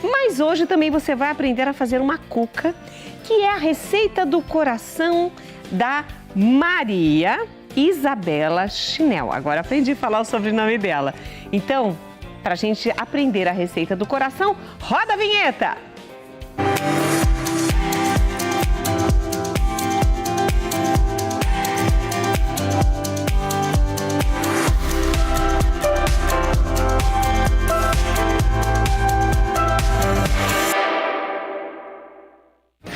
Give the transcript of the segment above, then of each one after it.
Mas hoje também você vai aprender a fazer uma cuca, que é a receita do coração da Maria Isabela Chinel. Agora aprendi a falar o sobrenome dela. Então, para a gente aprender a receita do coração, roda a vinheta!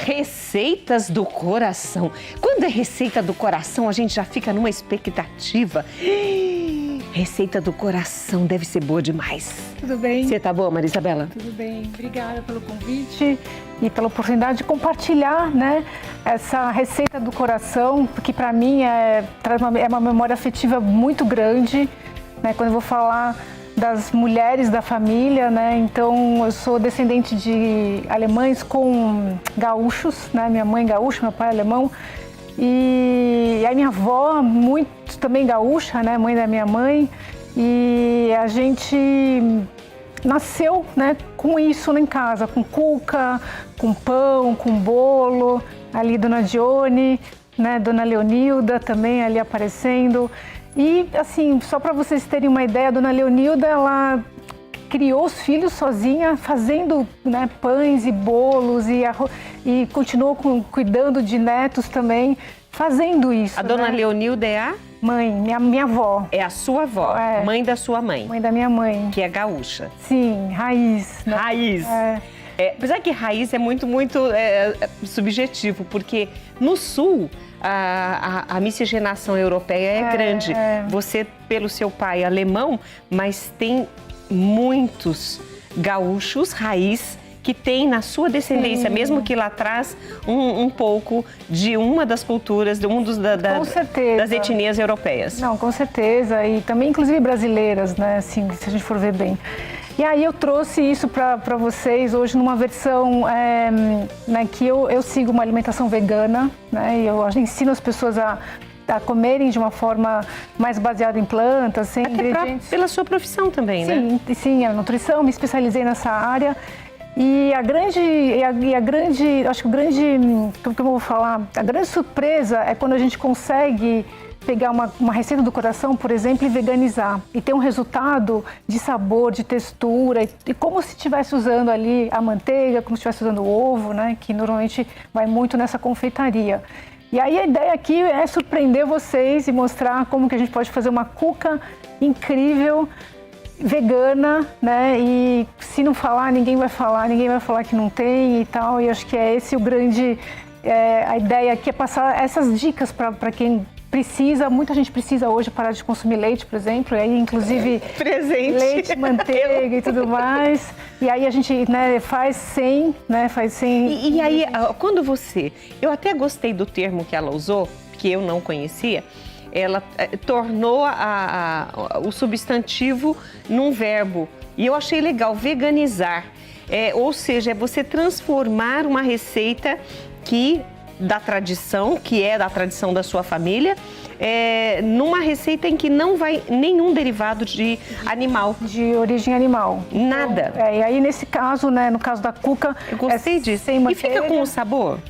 Receitas do coração. Quando é receita do coração, a gente já fica numa expectativa. Receita do coração deve ser boa demais. Tudo bem? Você tá boa, Maria Isabela? Tudo bem. Obrigada pelo convite e pela oportunidade de compartilhar, né, essa receita do coração, porque para mim é uma memória afetiva muito grande, né, quando eu vou falar das mulheres da família, né? Então eu sou descendente de alemães com gaúchos, né? Minha mãe gaúcha, meu pai alemão, e a minha avó muito também gaúcha, né? Mãe da minha mãe, e a gente nasceu, né, com isso em casa, com cuca, com pão, com bolo, ali Dona Dione, né? Dona Leonilda também ali aparecendo. E, assim, só para vocês terem uma ideia, a Dona Leonilda, ela criou os filhos sozinha, fazendo, né, pães e bolos e continuou cuidando de netos também, fazendo isso. A Dona né? Leonilda é a? Mãe, minha avó. É a sua avó, mãe da sua mãe. Mãe da minha mãe. Que é gaúcha. Sim, raiz. Né? Raiz. Apesar que raiz é muito subjetivo, porque no sul a miscigenação europeia é grande. Você, pelo seu pai alemão, mas tem muitos gaúchos raiz que tem na sua descendência, mesmo que lá atrás, um pouco de uma das culturas, de das etnias europeias. Não, com certeza. E também, inclusive, brasileiras, né? Assim, se a gente for ver bem. E aí eu trouxe isso para vocês hoje numa versão né, que eu sigo uma alimentação vegana, né? E eu ensino as pessoas a comerem de uma forma mais baseada em plantas, sem ingredientes. Pela sua profissão também, né? Sim, a nutrição, me especializei nessa área. E acho que como que eu vou falar? A grande surpresa é quando a gente consegue pegar uma receita do coração, por exemplo, e veganizar. E ter um resultado de sabor, de textura, e como se estivesse usando ali a manteiga, como se estivesse usando o ovo, né? Que normalmente vai muito nessa confeitaria. E aí a ideia aqui é surpreender vocês e mostrar como que a gente pode fazer uma cuca incrível, vegana, né? E se não falar, ninguém vai falar que não tem e tal. E acho que é esse o grande... a ideia aqui é passar essas dicas para quem precisa. Muita gente precisa hoje parar de consumir leite, por exemplo, e aí inclusive leite, manteiga e tudo mais. E aí a gente, né, faz sem, né? E aí, quando eu até gostei do termo que ela usou, que eu não conhecia, ela tornou o substantivo num verbo. E eu achei legal, veganizar. Ou seja, é você transformar uma receita da tradição, que é da tradição da sua família, numa receita em que não vai nenhum derivado de animal. De origem animal. Nada. Então, e aí, nesse caso, né, no caso da cuca... Eu gostei disso. Sem manteiga. E fica com o sabor?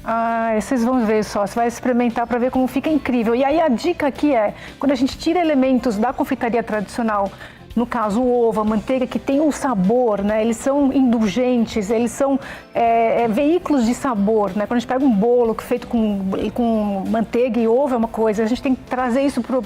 Vocês vão ver só, você vai experimentar para ver como fica incrível. E aí a dica aqui quando a gente tira elementos da confeitaria tradicional, no caso o ovo, a manteiga, que tem um sabor, né? Eles são indulgentes, eles são veículos de sabor, né? Quando a gente pega um bolo feito com manteiga e ovo é uma coisa, a gente tem que trazer isso para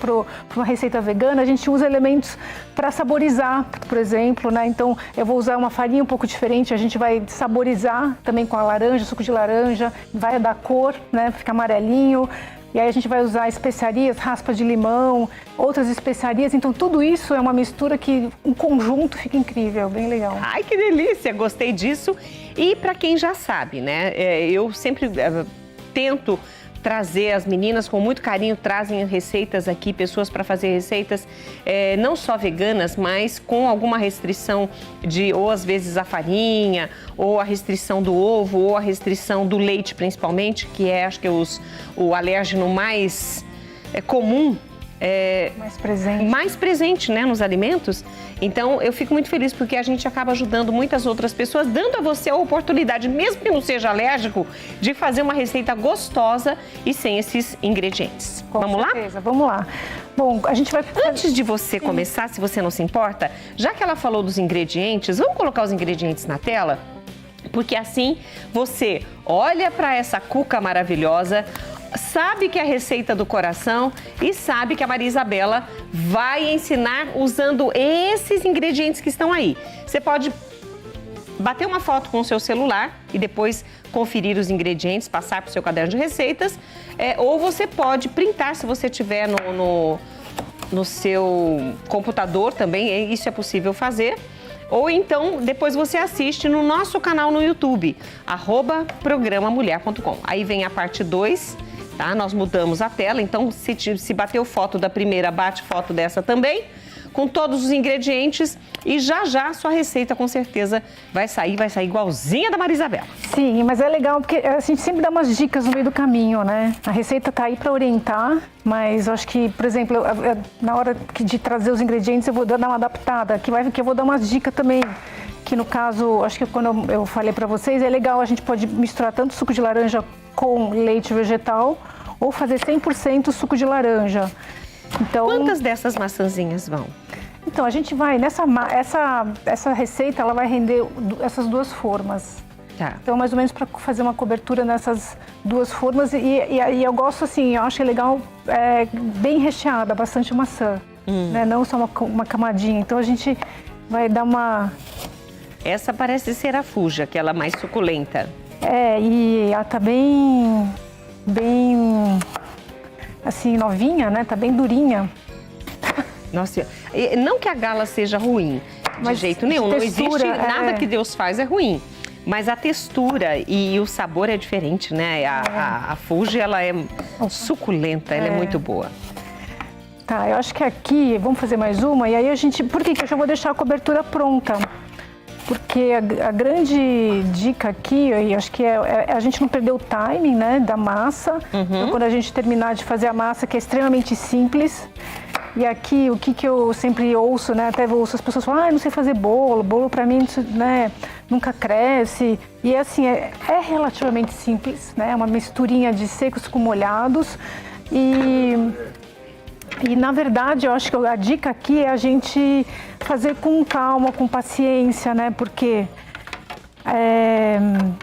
uma receita vegana, a gente usa elementos para saborizar, por exemplo, né? Então eu vou usar uma farinha um pouco diferente, a gente vai saborizar também com a laranja, suco de laranja, vai dar cor, né? Fica amarelinho. E aí a gente vai usar especiarias, raspa de limão, outras especiarias. Então tudo isso é uma mistura que, em conjunto, fica incrível, bem legal. Ai, que delícia! Gostei disso. E para quem já sabe, né? Eu sempre tento trazer, as meninas com muito carinho trazem receitas aqui, pessoas para fazer receitas não só veganas, mas com alguma restrição ou às vezes a farinha, ou a restrição do ovo, ou a restrição do leite principalmente, que acho que é o alérgeno mais comum. Mais presente, né, nos alimentos. Então, eu fico muito feliz porque a gente acaba ajudando muitas outras pessoas, dando a você a oportunidade, mesmo que não seja alérgico, de fazer uma receita gostosa e sem esses ingredientes. Vamos lá? Vamos lá. Bom, a gente vai... Antes de você começar, se você não se importa, já que ela falou dos ingredientes, vamos colocar os ingredientes na tela? Porque assim você olha para essa cuca maravilhosa, sabe que é a receita do coração e sabe que a Maria Isabela vai ensinar usando esses ingredientes que estão aí. Você pode bater uma foto com o seu celular e depois conferir os ingredientes, passar para o seu caderno de receitas, ou você pode printar se você tiver no seu computador também, isso é possível fazer. Ou então, depois você assiste no nosso canal no YouTube, @programamulher.com. Aí vem a parte 2, tá? Nós mudamos a tela, então se bateu foto da primeira, bate foto dessa também, com todos os ingredientes e já sua receita com certeza vai sair igualzinha da Maria Isabela. Sim, mas é legal porque a gente sempre dá umas dicas no meio do caminho, né? A receita tá aí para orientar, mas eu acho que, por exemplo, na hora de trazer os ingredientes eu vou dar uma adaptada, que eu vou dar umas dicas também, que no caso, acho que quando eu falei para vocês, é legal, a gente pode misturar tanto suco de laranja com leite vegetal ou fazer 100% suco de laranja. Então, quantas dessas maçãzinhas vão? Então, a gente vai, essa receita, ela vai render essas duas formas. Tá. Então, mais ou menos para fazer uma cobertura nessas duas formas. E eu gosto assim, eu acho legal, bem recheada, bastante maçã. Né? Não só uma camadinha. Então, a gente vai dar uma... Essa parece ser a fuja, aquela mais suculenta. E ela tá bem assim, novinha, né? Tá bem durinha. Nossa, não que a gala seja ruim, de jeito nenhum. Não existe nada que Deus faz é ruim. Mas a textura e o sabor é diferente, né? A fuji, ela é suculenta, ela é muito boa. Tá, eu acho que aqui, vamos fazer mais uma, e aí a gente... Por que eu já vou deixar a cobertura pronta? Porque a grande dica aqui, e acho que a gente não perder o timing, né, da massa. Então, quando a gente terminar de fazer a massa, que é extremamente simples. E aqui, o que eu sempre ouço, né, até ouço as pessoas falam, não sei fazer bolo, bolo pra mim, né, nunca cresce. E assim, é relativamente simples, né, é uma misturinha de secos com molhados. E na verdade, eu acho que a dica aqui é a gente fazer com calma, com paciência, né? Porque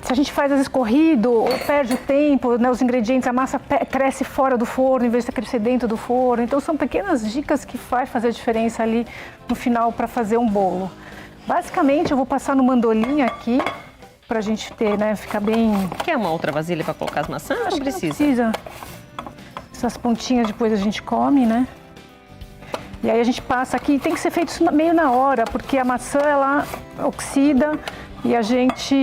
se a gente faz às vezes corrido ou perde o tempo, né? Os ingredientes, a massa cresce fora do forno em vez de crescer dentro do forno. Então são pequenas dicas que vai fazer a diferença ali no final para fazer um bolo. Basicamente, eu vou passar no mandolim aqui pra gente ter, né? Ficar bem... Quer uma outra vasilha para colocar as maçãs? Acho Não que precisa. não precisa. Essas pontinhas depois a gente come, né? E aí a gente passa aqui, tem que ser feito meio na hora, porque a maçã, ela oxida e a gente,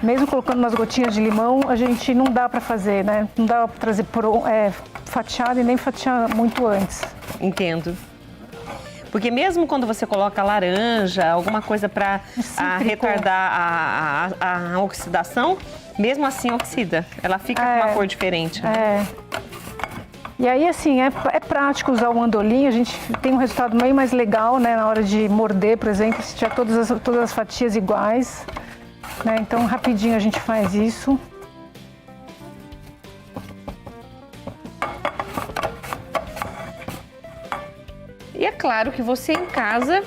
mesmo colocando umas gotinhas de limão, a gente não dá pra fazer, né? Não dá pra trazer fatiado e nem fatiar muito antes. Entendo. Porque mesmo quando você coloca laranja, alguma coisa para retardar a oxidação, mesmo assim oxida. Ela fica com uma cor diferente. Né? E aí, assim, é prático usar o mandolim, a gente tem um resultado bem mais legal, né? Na hora de morder, por exemplo, se tiver todas as fatias iguais. Né? Então, rapidinho a gente faz isso. E é claro que você em casa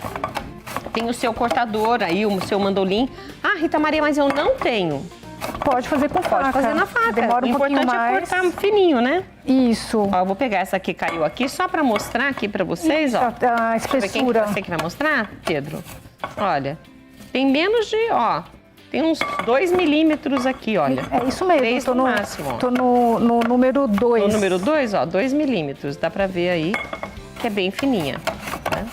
tem o seu cortador aí, o seu mandolim. Ah, Rita Maria, mas eu não tenho. Pode fazer com faca. Pode fazer na faca. Demora um pouquinho mais. O importante é cortar fininho, né? Isso. Ó, eu vou pegar essa que caiu aqui só para mostrar aqui para vocês, Isso, ó. a espessura. Você que vai mostrar, Pedro? Olha, tem menos de, tem uns 2 milímetros aqui, olha. É isso mesmo. 3 no máximo. Tô no número 2. No número 2, 2 milímetros. Dá para ver aí que é bem fininha, né?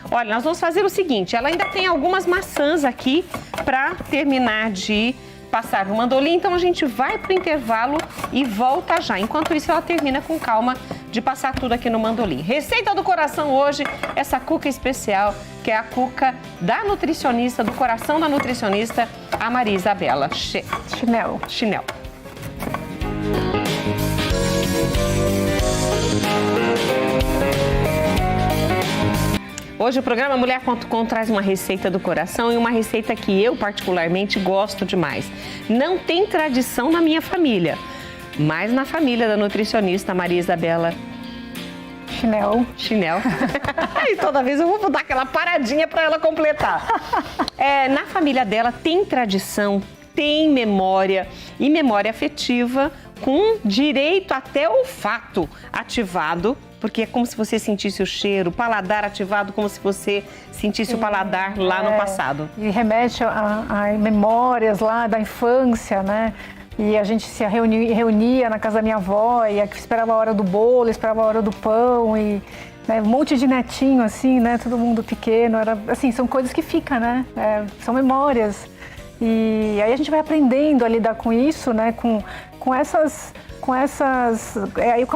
Olha, nós vamos fazer o seguinte, ela ainda tem algumas maçãs aqui para terminar de passar no mandolim, então a gente vai para o intervalo e volta já. Enquanto isso, ela termina com calma de passar tudo aqui no mandolim. Receita do coração hoje, essa cuca especial, que é a cuca da nutricionista, do coração da nutricionista, a Maria Isabela Chinel. Hoje o programa Mulher.com traz uma receita do coração e uma receita que eu particularmente gosto demais. Não tem tradição na minha família, mas na família da nutricionista Maria Isabela Chinel. E toda vez eu vou dar aquela paradinha para ela completar. Na família dela tem tradição, tem memória e memória afetiva com direito até olfato ativado, porque é como se você sentisse o cheiro, paladar ativado, como se você sentisse o paladar lá no passado. E remete a memórias lá da infância, né? E a gente se reunia na casa da minha avó e esperava a hora do bolo, esperava a hora do pão e né, um monte de netinho assim, né? Todo mundo pequeno, era assim, são coisas que ficam, né? São memórias. E aí a gente vai aprendendo a lidar com isso, né? Com a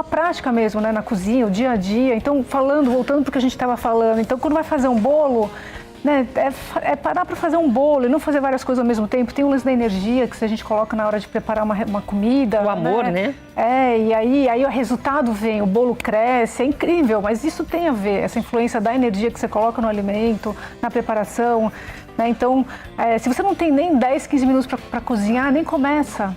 prática mesmo, né? Na cozinha, o dia a dia. Então, voltando para o que a gente estava falando. Então, quando vai fazer um bolo, né? É parar para fazer um bolo e não fazer várias coisas ao mesmo tempo. Tem o lance da energia que a gente coloca na hora de preparar uma comida. O amor, né? E aí o resultado vem, o bolo cresce, é incrível. Mas isso tem a ver, essa influência da energia que você coloca no alimento, na preparação. Né? Então, se você não tem nem 10, 15 minutos para cozinhar, nem começa.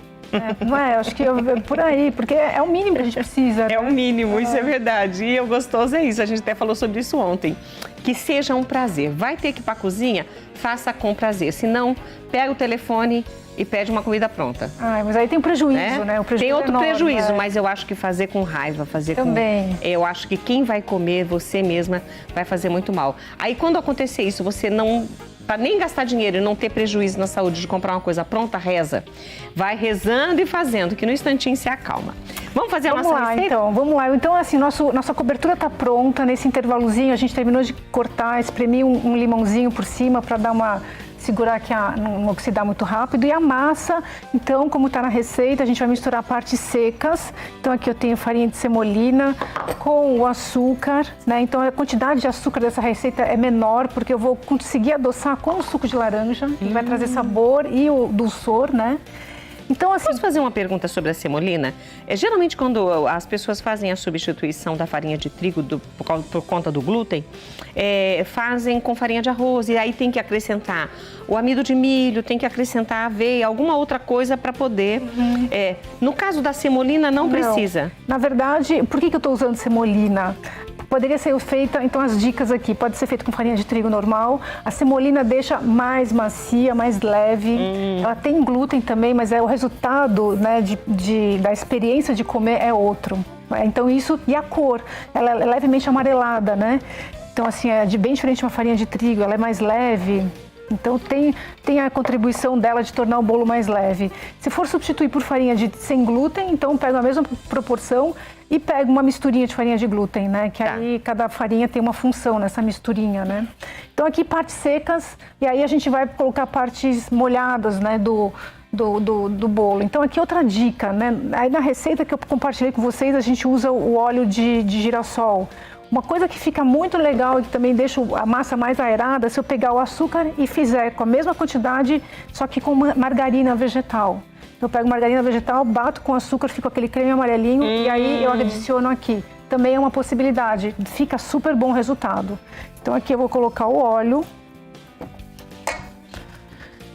Não é? Acho que é por aí, porque é o mínimo que a gente precisa. É o mínimo, isso é verdade. E o gostoso é isso, a gente até falou sobre isso ontem. Que seja um prazer. Vai ter que ir para a cozinha? Faça com prazer. Se não, pega o telefone e pede uma comida pronta. Mas aí tem um prejuízo, né? O prejuízo tem outro enorme, prejuízo, mas eu acho que fazer com raiva, também. Eu acho que quem vai comer, você mesma, vai fazer muito mal. Aí quando acontecer isso, você não... Para nem gastar dinheiro e não ter prejuízo na saúde de comprar uma coisa pronta, reza. Vai rezando e fazendo, que no instantinho se acalma. Vamos fazer a nossa receita? Vamos lá. Então, assim, nossa cobertura está pronta. Nesse intervalozinho, a gente terminou de cortar, espremer um limãozinho por cima para dar uma... segurar que não oxidar muito rápido. E a massa, então, como está na receita, a gente vai misturar partes secas. Então, aqui eu tenho farinha de semolina com o açúcar, né? Então, a quantidade de açúcar dessa receita é menor, porque eu vou conseguir adoçar com o suco de laranja, que vai trazer sabor e o dulçor, né? Então, assim... Posso fazer uma pergunta sobre a semolina? Geralmente, quando as pessoas fazem a substituição da farinha de trigo por conta do glúten, fazem com farinha de arroz e aí tem que acrescentar o amido de milho, tem que acrescentar aveia, alguma outra coisa para poder... no caso da semolina, não precisa. Na verdade, por que eu estou usando semolina? Poderia ser feita, então as dicas aqui, pode ser feita com farinha de trigo normal. A semolina deixa mais macia, mais leve. Ela tem glúten também, mas o resultado, né, da experiência de comer é outro. Então isso, e a cor, ela é levemente amarelada, né? Então assim, é bem diferente de uma farinha de trigo, ela é mais leve. Então tem a contribuição dela de tornar o bolo mais leve. Se for substituir por farinha sem glúten, então pega a mesma proporção e pega uma misturinha de farinha de glúten, né? Que aí cada farinha tem uma função nessa misturinha, né? Então aqui partes secas e aí a gente vai colocar partes molhadas, né? Do bolo. Então aqui outra dica, né? Aí na receita que eu compartilhei com vocês, a gente usa o óleo de girassol. Uma coisa que fica muito legal e que também deixa a massa mais aerada, se eu pegar o açúcar e fizer com a mesma quantidade, só que com margarina vegetal. Eu pego margarina vegetal, bato com açúcar, fica aquele creme amarelinho e aí eu adiciono aqui. Também é uma possibilidade, fica super bom resultado. Então aqui eu vou colocar o óleo.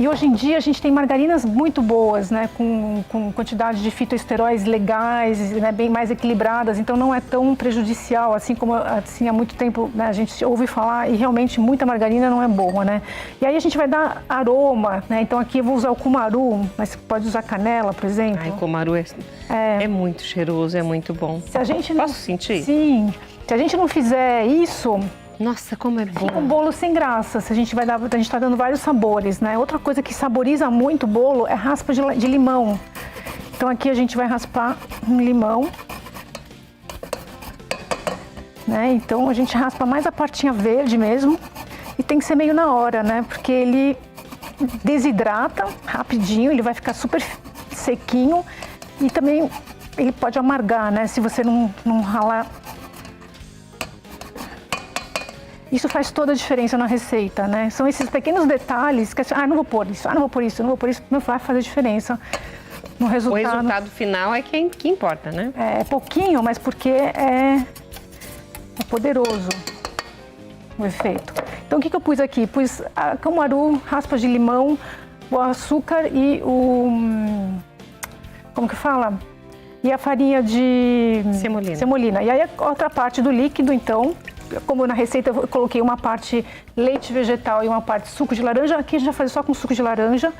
E hoje em dia a gente tem margarinas muito boas, né, com quantidade de fitoesteróis legais, né, bem mais equilibradas, então não é tão prejudicial, assim como assim, há muito tempo, né, a gente ouve falar e realmente muita margarina não é boa, né. E aí a gente vai dar aroma, né, então aqui eu vou usar o cumaru, mas pode usar canela, por exemplo. Ai, cumaru é muito cheiroso, é muito bom. Se a gente Posso sentir? Sim, se a gente não fizer isso... Nossa, como é bom. Fica um bolo sem graça, se a gente está dando vários sabores, né? Outra coisa que saboriza muito o bolo é raspa de limão. Então aqui a gente vai raspar um limão. Né? Então a gente raspa mais a partinha verde mesmo. E tem que ser meio na hora, né? Porque ele desidrata rapidinho, ele vai ficar super sequinho. E também ele pode amargar, né? Se você não ralar. Isso faz toda a diferença na receita, né? São esses pequenos detalhes que, não vou pôr isso, não vou pôr isso, não vou pôr isso, não vai fazer diferença no resultado. O resultado final é que importa, né? É pouquinho, mas porque é poderoso. o efeito. Então, o que eu pus aqui? Pus a camaru, raspas de limão, o açúcar e o... como que fala? E a farinha de semolina. E aí a outra parte do líquido, então, como na receita eu coloquei uma parte leite vegetal e uma parte suco de laranja, aqui a gente vai fazer só com suco de laranja.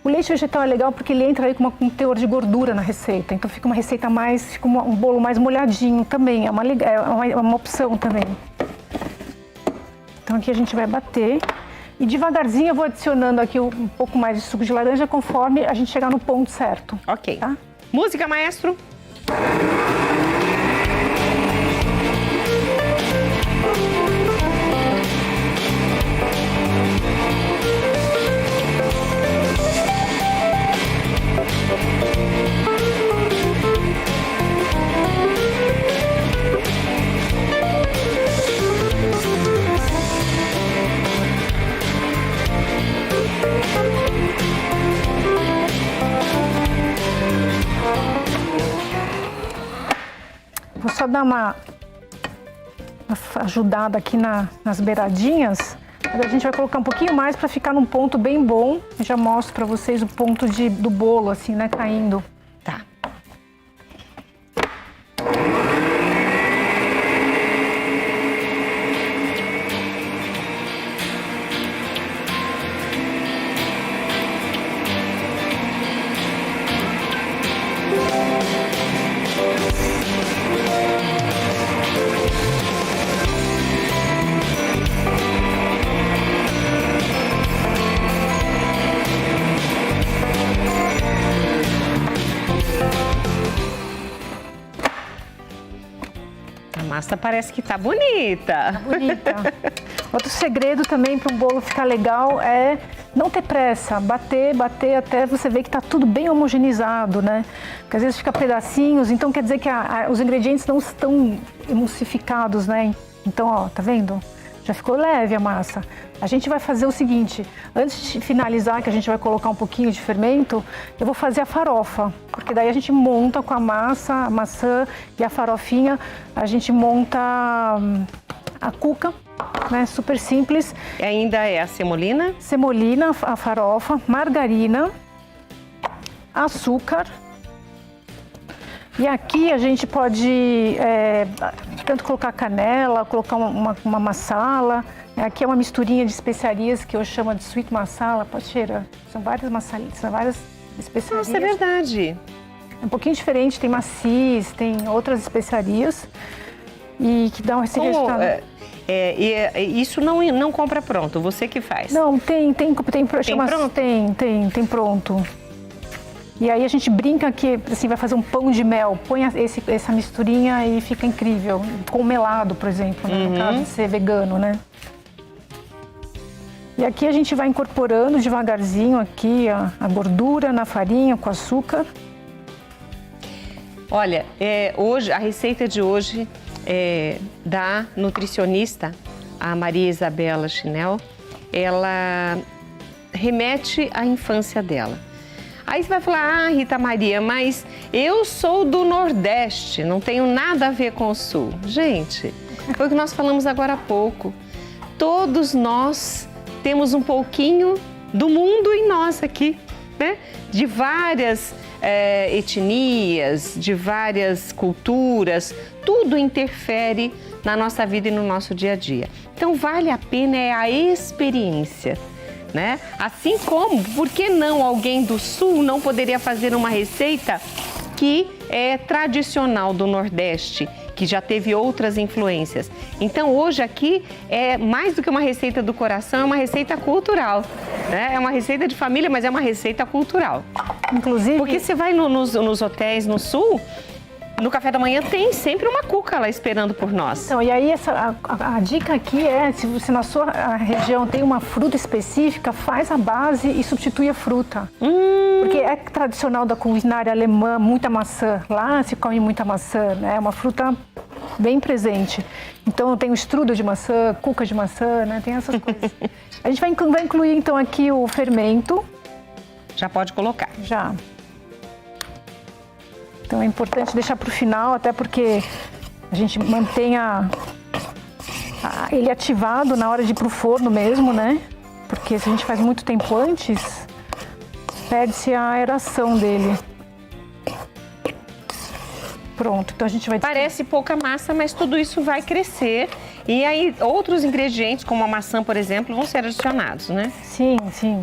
O leite vegetal é legal porque ele entra aí com um teor de gordura na receita, então fica uma receita mais, fica um bolo mais molhadinho também, é uma opção também. Então aqui a gente vai bater e devagarzinho eu vou adicionando aqui um pouco mais de suco de laranja conforme a gente chegar no ponto certo. Ok. Tá? Música, maestro. Vou só dar uma ajudada aqui nas beiradinhas. A gente vai colocar um pouquinho mais para ficar num ponto bem bom. Eu já mostro para vocês o ponto do bolo, assim, né, caindo. Tá. A massa parece que tá bonita. Bonita. Outro segredo também para um bolo ficar legal é não ter pressa, bater até você ver que tá tudo bem homogeneizado, né? Porque às vezes fica pedacinhos, então quer dizer que os ingredientes não estão emulsificados, né? Então, ó, tá vendo? Já ficou leve a massa. A gente vai fazer o seguinte, antes de finalizar, que a gente vai colocar um pouquinho de fermento, eu vou fazer a farofa, porque daí a gente monta com a massa, a maçã e a farofinha, a gente monta a cuca, né, super simples. E ainda é a semolina? Semolina, a farofa, margarina, açúcar. E aqui a gente pode tanto colocar canela, colocar uma massala. Aqui é uma misturinha de especiarias que eu chamo de sweet masala. Pode cheirar. São várias massalitas, são várias especiarias. Nossa, é verdade. É um pouquinho diferente, tem macis, tem outras especiarias. E que dá esse resultado. Isso não compra pronto, você que faz? Não, tem pronto? Tem pronto. E aí a gente brinca que assim, vai fazer um pão de mel, põe essa misturinha e fica incrível. Com melado, por exemplo, né? No caso de ser vegano, né? E aqui a gente vai incorporando devagarzinho aqui a gordura na farinha com açúcar. Olha, hoje, a receita de hoje é da nutricionista, a Maria Isabela Chinel. Ela remete à infância dela. Aí você vai falar, Rita Maria, mas eu sou do Nordeste, não tenho nada a ver com o Sul. Gente, foi o que nós falamos agora há pouco. Todos nós temos um pouquinho do mundo em nós aqui, né? De várias etnias, de várias culturas, tudo interfere na nossa vida e no nosso dia a dia. Então, vale a pena a experiência. Né? Assim como, por que não alguém do Sul não poderia fazer uma receita que é tradicional do Nordeste, que já teve outras influências? Então, hoje aqui é mais do que uma receita do coração, é uma receita cultural. Né? É uma receita de família, mas é uma receita cultural. Inclusive... Porque você vai nos hotéis no Sul, no café da manhã tem sempre uma cuca lá esperando por nós. Então, e aí a dica aqui é, se você na sua região tem uma fruta específica, faz a base e substitui a fruta. Porque é tradicional da culinária alemã, muita maçã. Lá se come muita maçã, né? É uma fruta bem presente. Então, tem o strudel de maçã, cuca de maçã, né? Tem essas coisas. A gente vai incluir, então, aqui o fermento. Já pode colocar. Já. Então é importante deixar para o final, até porque a gente mantém a ele ativado na hora de ir pro forno mesmo, né? Porque se a gente faz muito tempo antes, perde-se a aeração dele. Pronto, então a gente vai... Parece pouca massa, mas tudo isso vai crescer. E aí outros ingredientes, como a maçã, por exemplo, vão ser adicionados, né? Sim, sim.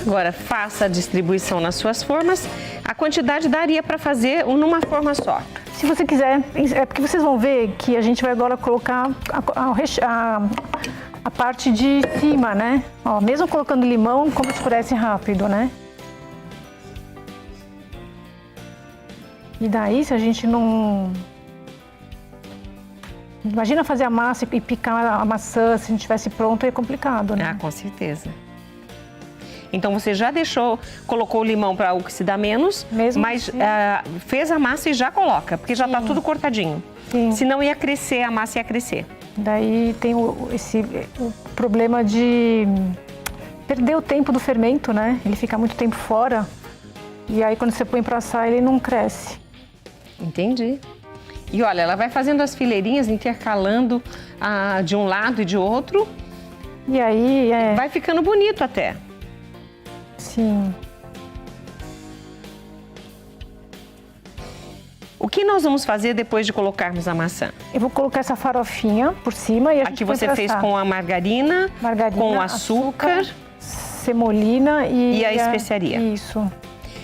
Agora, faça a distribuição nas suas formas. A quantidade daria para fazer numa forma só. Se você quiser, é porque vocês vão ver que a gente vai agora colocar a parte de cima, né? Ó, mesmo colocando limão, como escurece rápido, né? E daí, se a gente não... Imagina fazer a massa e picar a maçã, se a gente tivesse pronto, é complicado, né? Ah, com certeza. Então você já colocou o limão para oxidar menos, Mesmo mas assim. fez a massa e já coloca, porque já está tudo cortadinho. Sim. Senão ia crescer, a massa ia crescer. Daí tem o problema de perder o tempo do fermento, né? Ele fica muito tempo fora e aí quando você põe para assar ele não cresce. Entendi. E olha, ela vai fazendo as fileirinhas, intercalando de um lado e de outro. E aí vai ficando bonito até. Sim. O que nós vamos fazer depois de colocarmos a maçã? Eu vou colocar essa farofinha por cima e a gente aqui você fez com a margarina, com açúcar, semolina e a especiaria. Isso.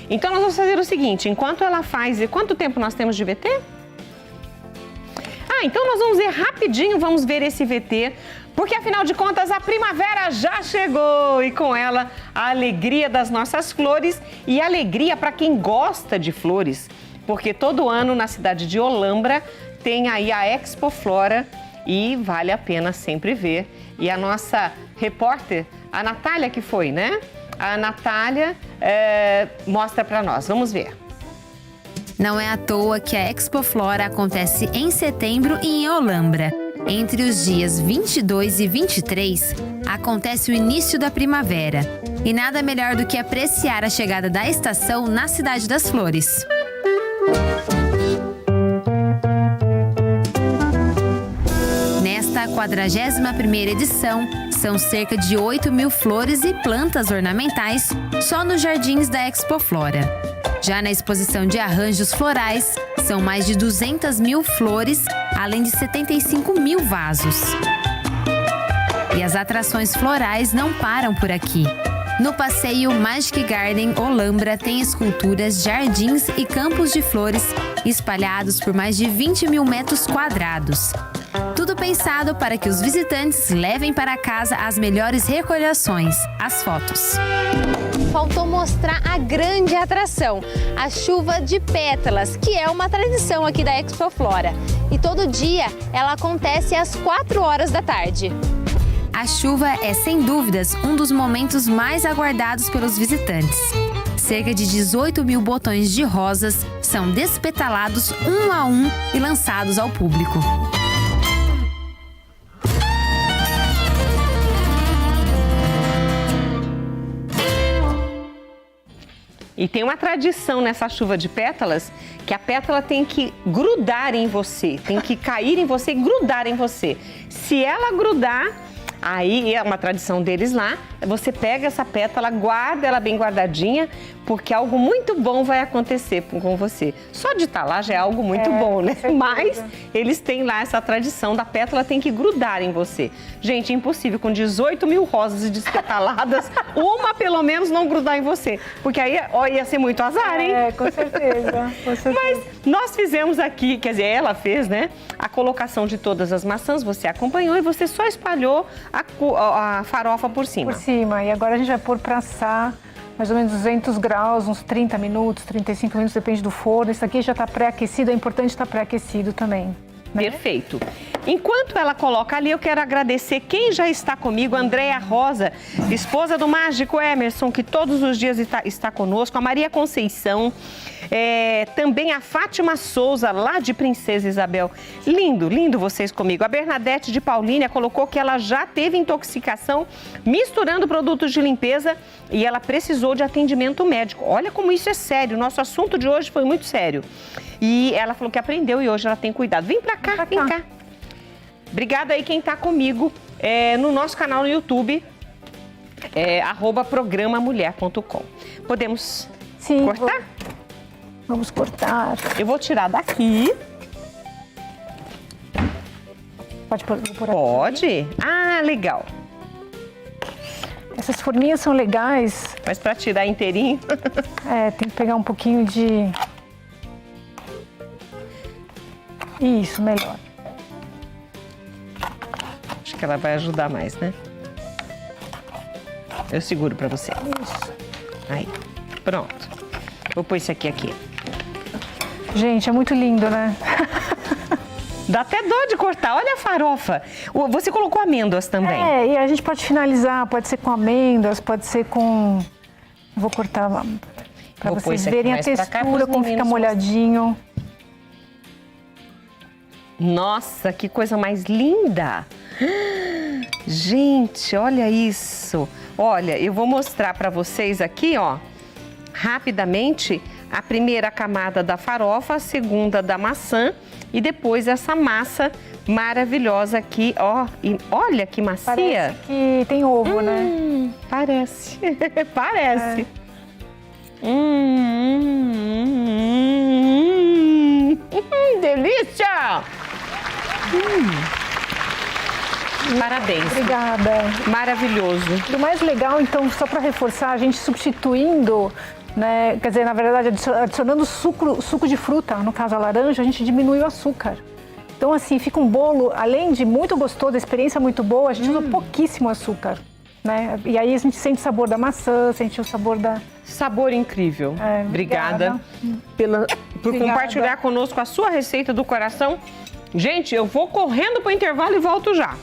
Então nós vamos fazer o seguinte, enquanto ela faz... Quanto tempo nós temos de VT? Então nós vamos ver rapidinho, vamos ver esse VT, porque afinal de contas a primavera já chegou e com ela a alegria das nossas flores e alegria para quem gosta de flores, porque todo ano na cidade de Olambra tem aí a Expo Flora e vale a pena sempre ver. E a nossa repórter, a Natália que foi, né? A Natália mostra para nós, vamos ver. Não é à toa que a Expo Flora acontece em setembro e em Olambra. Entre os dias 22 e 23, acontece o início da primavera. E nada melhor do que apreciar a chegada da estação na Cidade das Flores. Nesta 41ª edição, são cerca de 8.000 flores e plantas ornamentais só nos jardins da Expo Flora. Já na exposição de arranjos florais, são mais de 200.000 flores, além de 75.000 vasos. E as atrações florais não param por aqui. No passeio Magic Garden Olambra tem esculturas, jardins e campos de flores espalhados por mais de 20.000 metros quadrados. Tudo pensado para que os visitantes levem para casa as melhores recordações, as fotos. Faltou mostrar a grande atração, a chuva de pétalas, que é uma tradição aqui da Expo Flora. E todo dia ela acontece às 4 horas da tarde. A chuva é, sem dúvidas, um dos momentos mais aguardados pelos visitantes. Cerca de 18.000 botões de rosas são despetalados um a um e lançados ao público. E tem uma tradição nessa chuva de pétalas, que a pétala tem que grudar em você, tem que cair em você e grudar em você. Se ela grudar, aí é uma tradição deles lá, você pega essa pétala, guarda ela bem guardadinha, porque algo muito bom vai acontecer com você. Só de estar lá já é algo muito bom, né? Mas eles têm lá essa tradição da pétala tem que grudar em você. Gente, é impossível, com 18.000 rosas despetaladas, uma pelo menos não grudar em você. Porque aí ia ser muito azar, hein? Com certeza, com certeza. Mas nós fizemos aqui, quer dizer, ela fez, né? A colocação de todas as maçãs, você acompanhou e você só espalhou a farofa por cima. Por cima, e agora a gente vai pôr para assar mais ou menos 200 graus, uns 30 minutos, 35 minutos, depende do forno. Isso aqui já está pré-aquecido, é importante estar pré-aquecido também. Né? Perfeito. Enquanto ela coloca ali, eu quero agradecer quem já está comigo, Andréia Rosa, esposa do mágico Emerson, que todos os dias está conosco, a Maria Conceição, também a Fátima Souza, lá de Princesa Isabel. Lindo, lindo vocês comigo. A Bernadette de Paulínia colocou que ela já teve intoxicação misturando produtos de limpeza e ela precisou de atendimento médico. Olha como isso é sério, o nosso assunto de hoje foi muito sério. E ela falou que aprendeu e hoje ela tem cuidado. Vem pra cá, vem cá. Obrigada aí quem tá comigo no nosso canal no YouTube, @programamulher.com. Podemos cortar? Vamos cortar. Eu vou tirar daqui. Pode pôr aqui. Pode? Ah, legal. Essas forminhas são legais. Mas para tirar inteirinho... Tem que pegar um pouquinho de... Isso, melhor. Acho que ela vai ajudar mais, né? Eu seguro para você. Isso. Aí, pronto. Vou pôr isso aqui. Gente, é muito lindo, né? Dá até dó de cortar. Olha a farofa. Você colocou amêndoas também. E a gente pode finalizar. Pode ser com amêndoas, pode ser com... Vou cortar para vocês verem a textura, como fica molhadinho. Nossa, que coisa mais linda! Gente, olha isso. Olha, eu vou mostrar para vocês aqui, ó, rapidamente, a primeira camada da farofa, a segunda da maçã e depois essa massa maravilhosa aqui, ó. E olha que macia. Parece que tem ovo, né? Parece. Parece. Delícia! Parabéns. Obrigada. Maravilhoso. E o mais legal, então, só para reforçar, a gente substituindo, né, quer dizer, na verdade, adicionando suco de fruta, no caso a laranja, a gente diminui o açúcar. Então, assim, fica um bolo, além de muito gostoso, a experiência muito boa, a gente usa pouquíssimo açúcar, né? E aí a gente sente o sabor da maçã, sente o sabor da... Sabor incrível. Obrigada por compartilhar conosco a sua receita do coração. Gente, eu vou correndo para o intervalo e volto já.